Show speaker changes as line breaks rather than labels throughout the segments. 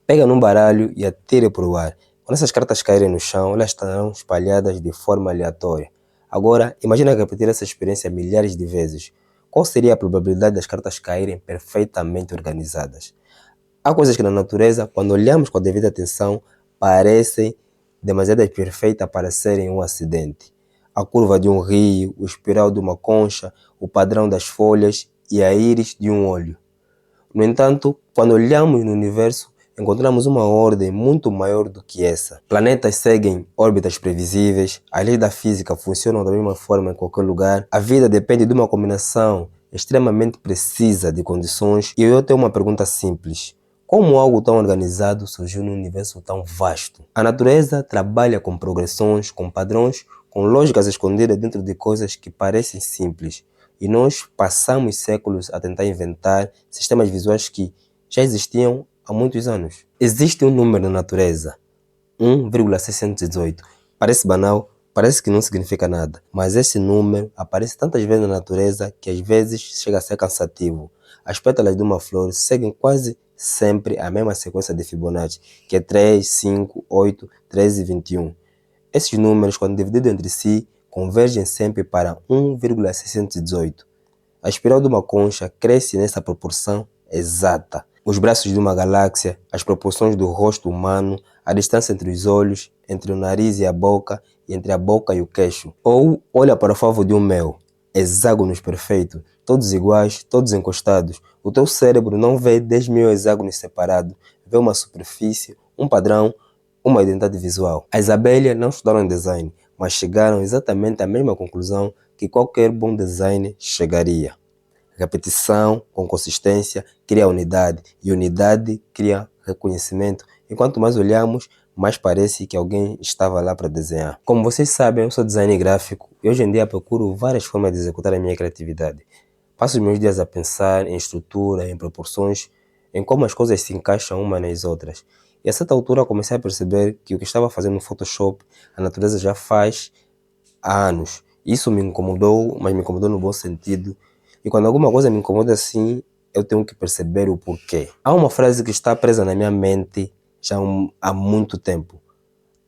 Pega num baralho e atire para o ar. Quando essas cartas caírem no chão, elas estarão espalhadas de forma aleatória. Agora, imagina repetir essa experiência milhares de vezes. Qual seria a probabilidade das cartas caírem perfeitamente organizadas? Há coisas que na natureza, quando olhamos com a devida atenção, parecem demasiado perfeitas para serem um acidente. A curva de um rio, o espiral de uma concha, o padrão das folhas e a íris de um olho. No entanto, quando olhamos no universo, encontramos uma ordem muito maior do que essa. Planetas seguem órbitas previsíveis, as leis da física funcionam da mesma forma em qualquer lugar, a vida depende de uma combinação extremamente precisa de condições. E eu tenho uma pergunta simples: como algo tão organizado surgiu num universo tão vasto? A natureza trabalha com progressões, com padrões, com lógicas escondidas dentro de coisas que parecem simples. E nós passamos séculos a tentar inventar sistemas visuais que já existiam há muitos anos. Existe um número na natureza, 1,618. Parece banal, parece que não significa nada, mas esse número aparece tantas vezes na natureza que às vezes chega a ser cansativo. As pétalas de uma flor seguem quase sempre a mesma sequência de Fibonacci, que é 3, 5, 8, 13 e 21. Esses números, quando divididos entre si, convergem sempre para 1,618. A espiral de uma concha cresce nessa proporção exata. Os braços de uma galáxia, as proporções do rosto humano, a distância entre os olhos, entre o nariz e a boca, e entre a boca e o queixo. Ou olha para o favo de um mel, hexágonos perfeitos, todos iguais, todos encostados. O teu cérebro não vê 10.000 hexágonos separados, vê uma superfície, um padrão, uma identidade visual. As abelhas não estudaram design, mas chegaram exatamente à mesma conclusão que qualquer bom design chegaria. Repetição com consistência cria unidade, e unidade cria reconhecimento. E quanto mais olhamos, mais parece que alguém estava lá para desenhar. Como vocês sabem, eu sou designer gráfico e hoje em dia procuro várias formas de executar a minha criatividade. Passo os meus dias a pensar em estrutura, em proporções, em como as coisas se encaixam umas nas outras. E a certa altura comecei a perceber que o que estava fazendo no Photoshop, a natureza já faz há anos. Isso me incomodou, mas me incomodou no bom sentido. E quando alguma coisa me incomoda assim, eu tenho que perceber o porquê. Há uma frase que está presa na minha mente já há muito tempo.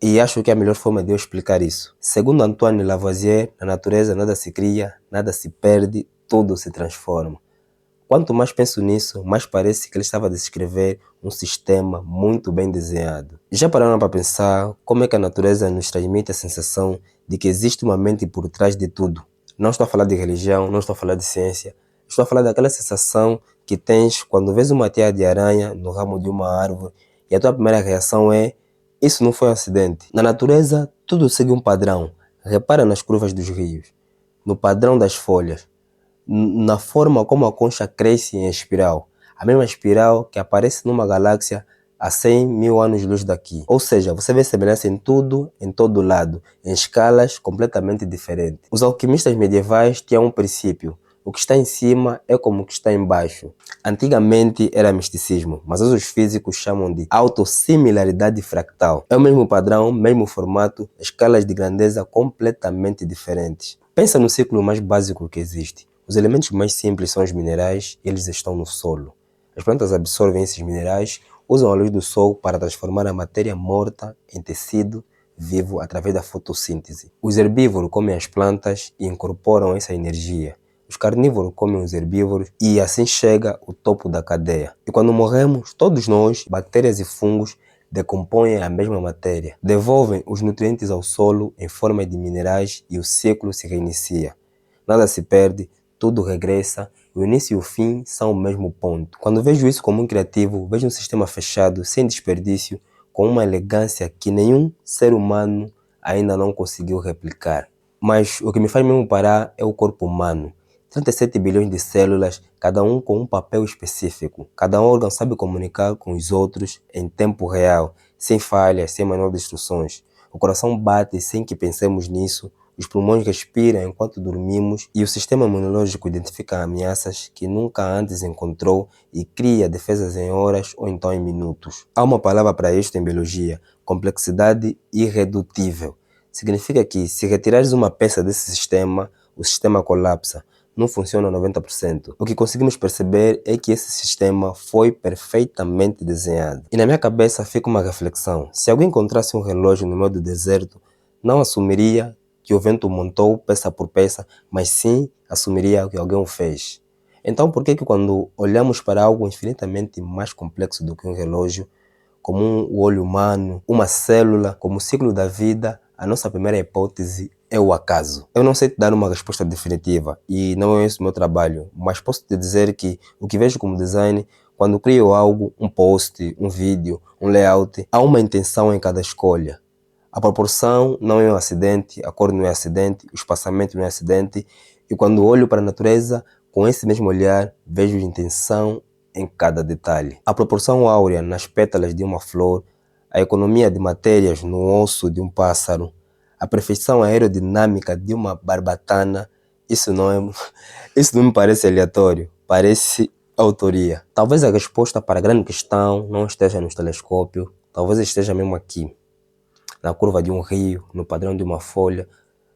E acho que é a melhor forma de eu explicar isso. Segundo Antoine Lavoisier, na natureza nada se cria, nada se perde, tudo se transforma. Quanto mais penso nisso, mais parece que ele estava a descrever um sistema muito bem desenhado. Já pararam para pensar como é que a natureza nos transmite a sensação de que existe uma mente por trás de tudo? Não estou a falar de religião, não estou a falar de ciência. Estou a falar daquela sensação que tens quando vês uma teia de aranha no ramo de uma árvore e a tua primeira reação é: isso não foi um acidente. Na natureza, tudo segue um padrão. Repara nas curvas dos rios, no padrão das folhas, na forma como a concha cresce em espiral. A mesma espiral que aparece numa galáxia a 100.000 anos-luz daqui. Ou seja, você vê semelhança em tudo, em todo lado, em escalas completamente diferentes. Os alquimistas medievais tinham um princípio: o que está em cima é como o que está embaixo. Antigamente era misticismo, mas hoje os físicos chamam de autossimilaridade fractal. É o mesmo padrão, mesmo formato, escalas de grandeza completamente diferentes. Pensa no ciclo mais básico que existe. Os elementos mais simples são os minerais, e eles estão no solo. As plantas absorvem esses minerais, usam a luz do sol para transformar a matéria morta em tecido vivo através da fotossíntese. Os herbívoros comem as plantas e incorporam essa energia. Os carnívoros comem os herbívoros e assim chega o topo da cadeia. E quando morremos, todos nós, bactérias e fungos, decompõem a mesma matéria, devolvem os nutrientes ao solo em forma de minerais e o ciclo se reinicia. Nada se perde, tudo regressa, o início e o fim são o mesmo ponto. Quando vejo isso como um criativo, vejo um sistema fechado, sem desperdício, com uma elegância que nenhum ser humano ainda não conseguiu replicar. Mas o que me faz mesmo parar é o corpo humano. 37 bilhões de células, cada um com um papel específico. Cada órgão sabe comunicar com os outros em tempo real, sem falhas, sem manual de instruções. O coração bate sem que pensemos nisso. Os pulmões respiram enquanto dormimos e o sistema imunológico identifica ameaças que nunca antes encontrou e cria defesas em horas ou então em minutos. Há uma palavra para isto em biologia: complexidade irredutível. Significa que se retirares uma peça desse sistema, o sistema colapsa. não funciona 90%. O que conseguimos perceber é que esse sistema foi perfeitamente desenhado. E na minha cabeça fica uma reflexão. Se alguém encontrasse um relógio no meio do deserto, não assumiria que o vento montou peça por peça, mas sim assumiria que alguém o fez. Então por que quando olhamos para algo infinitamente mais complexo do que um relógio, como o olho humano, uma célula, como o ciclo da vida, a nossa primeira hipótese é o acaso? Eu não sei te dar uma resposta definitiva e não é esse o meu trabalho, mas posso te dizer que o que vejo como design, quando crio algo, um post, um vídeo, um layout, há uma intenção em cada escolha. A proporção não é um acidente, a cor não é acidente, o espaçamento não é acidente, e quando olho para a natureza, com esse mesmo olhar, vejo intenção em cada detalhe. A proporção áurea nas pétalas de uma flor, a economia de matérias no osso de um pássaro, a perfeição aerodinâmica de uma barbatana, isso não me parece aleatório, parece autoria. Talvez a resposta para a grande questão não esteja no telescópio, talvez esteja mesmo aqui, na curva de um rio, no padrão de uma folha,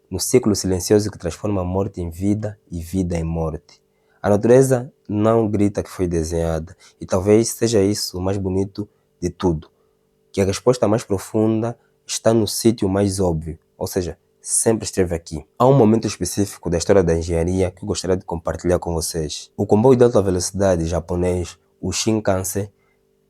no ciclo silencioso que transforma a morte em vida e vida em morte. A natureza não grita que foi desenhada, e talvez seja isso o mais bonito de tudo, que a resposta mais profunda está no sítio mais óbvio, ou seja, sempre esteve aqui. Há um momento específico da história da engenharia que eu gostaria de compartilhar com vocês. O comboio de alta velocidade japonês, o Shinkansen,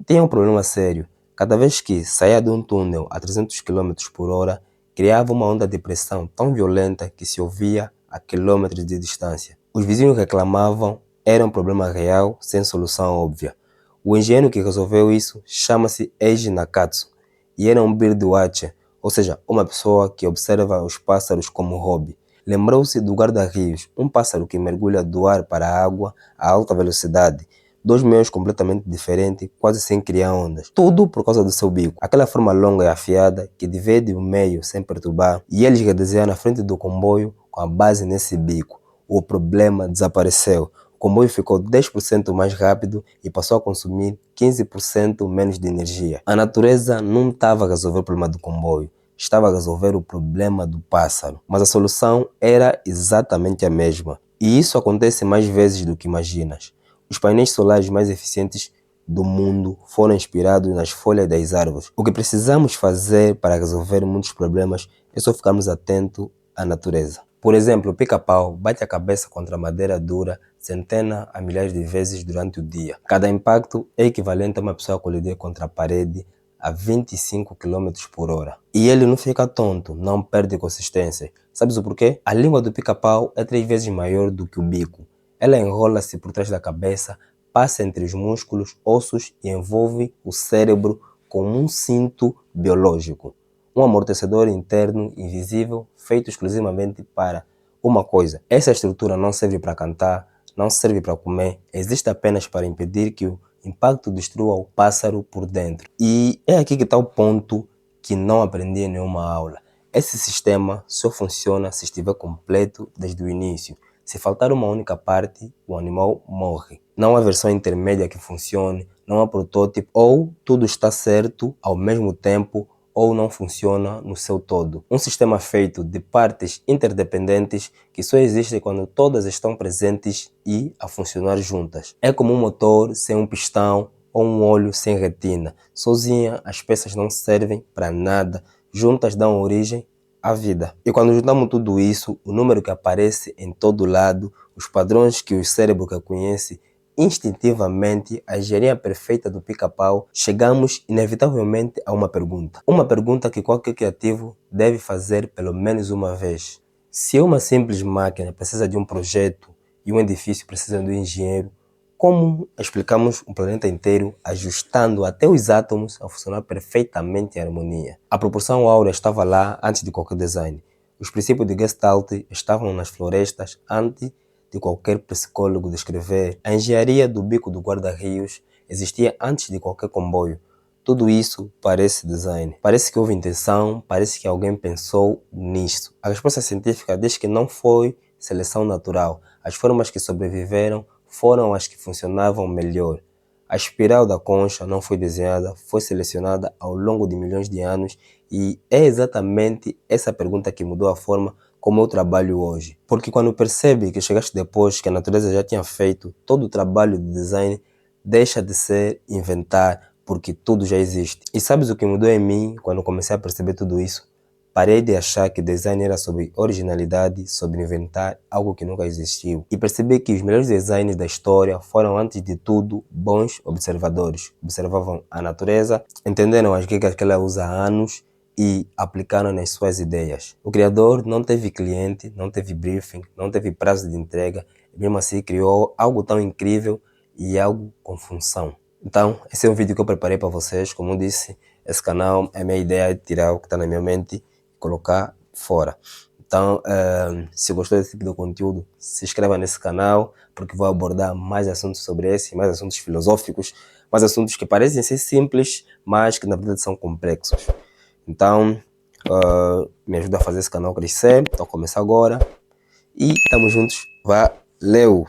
tinha um problema sério. Cada vez que saía de um túnel a 300 km por hora, criava uma onda de pressão tão violenta que se ouvia a quilômetros de distância. Os vizinhos reclamavam, era um problema real, sem solução óbvia. O engenheiro que resolveu isso chama-se Eiji Nakatsu e era um birdwatcher, ou seja, uma pessoa que observa os pássaros como hobby. Lembrou-se do guarda-rios, um pássaro que mergulha do ar para a água a alta velocidade. Dois meios completamente diferentes, quase sem criar ondas. Tudo por causa do seu bico. Aquela forma longa e afiada que divide o meio sem perturbar. E eles redesenharam na frente do comboio com a base nesse bico. O problema desapareceu. O comboio ficou 10% mais rápido e passou a consumir 15% menos de energia. A natureza não estava a resolver o problema do comboio, estava a resolver o problema do pássaro. Mas a solução era exatamente a mesma. E isso acontece mais vezes do que imaginas. Os painéis solares mais eficientes do mundo foram inspirados nas folhas das árvores. O que precisamos fazer para resolver muitos problemas é só ficarmos atentos à natureza. Por exemplo, o pica-pau bate a cabeça contra a madeira dura centenas a milhares de vezes durante o dia. Cada impacto é equivalente a uma pessoa colidir contra a parede a 25 km por hora. E ele não fica tonto, não perde consistência. Sabes o porquê? A língua do pica-pau é 3 vezes maior do que o bico. Ela enrola-se por trás da cabeça, passa entre os músculos, ossos e envolve o cérebro com um cinto biológico. Um amortecedor interno invisível feito exclusivamente para uma coisa. Essa estrutura não serve para cantar, não serve para comer, existe apenas para impedir que o impacto destrua o pássaro por dentro. E é aqui que está o ponto que não aprendi em nenhuma aula. Esse sistema só funciona se estiver completo desde o início. Se faltar uma única parte, o animal morre. Não há versão intermédia que funcione, não há protótipo, ou tudo está certo ao mesmo tempo, ou não funciona no seu todo. Um sistema feito de partes interdependentes que só existe quando todas estão presentes e a funcionar juntas. É como um motor sem um pistão ou um olho sem retina. Sozinha, as peças não servem para nada, juntas dão origem à vida. E quando juntamos tudo isso, o número que aparece em todo lado, os padrões que o cérebro reconhece instintivamente, a engenharia perfeita do pica-pau, chegamos inevitavelmente a uma pergunta. Uma pergunta que qualquer criativo deve fazer pelo menos uma vez. Se uma simples máquina precisa de um projeto e um edifício precisa de um engenheiro, como explicamos um planeta inteiro ajustando até os átomos a funcionar perfeitamente em harmonia? A proporção áurea estava lá antes de qualquer design. Os princípios de Gestalt estavam nas florestas antes de qualquer psicólogo descrever. A engenharia do bico do guarda-rios existia antes de qualquer comboio. Tudo isso parece design. Parece que houve intenção, parece que alguém pensou nisso. A resposta científica diz que não foi seleção natural. As formas que sobreviveram foram as que funcionavam melhor. A espiral da concha não foi desenhada, foi selecionada ao longo de milhões de anos e é exatamente essa pergunta que mudou a forma como eu trabalho hoje. Porque quando percebe que chegaste depois, que a natureza já tinha feito, todo o trabalho de design deixa de ser inventar, porque tudo já existe. E sabes o que mudou em mim quando comecei a perceber tudo isso? Parei de achar que design era sobre originalidade, sobre inventar algo que nunca existiu. E percebi que os melhores designs da história foram, antes de tudo, bons observadores. Observavam a natureza, entenderam as regras que ela usa há anos e aplicaram nas suas ideias. O criador não teve cliente, não teve briefing, não teve prazo de entrega, e mesmo assim criou algo tão incrível e algo com função. Então, esse é um vídeo que eu preparei para vocês. Como eu disse, esse canal é a minha ideia de tirar o que está na minha mente e colocar fora. Então, se gostou desse tipo de conteúdo, se inscreva nesse canal, porque vou abordar mais assuntos sobre esse, mais assuntos filosóficos, mais assuntos que parecem ser simples, mas que na verdade são complexos. Então, me ajuda a fazer esse canal crescer. Então, começa agora. E tamo juntos. Valeu!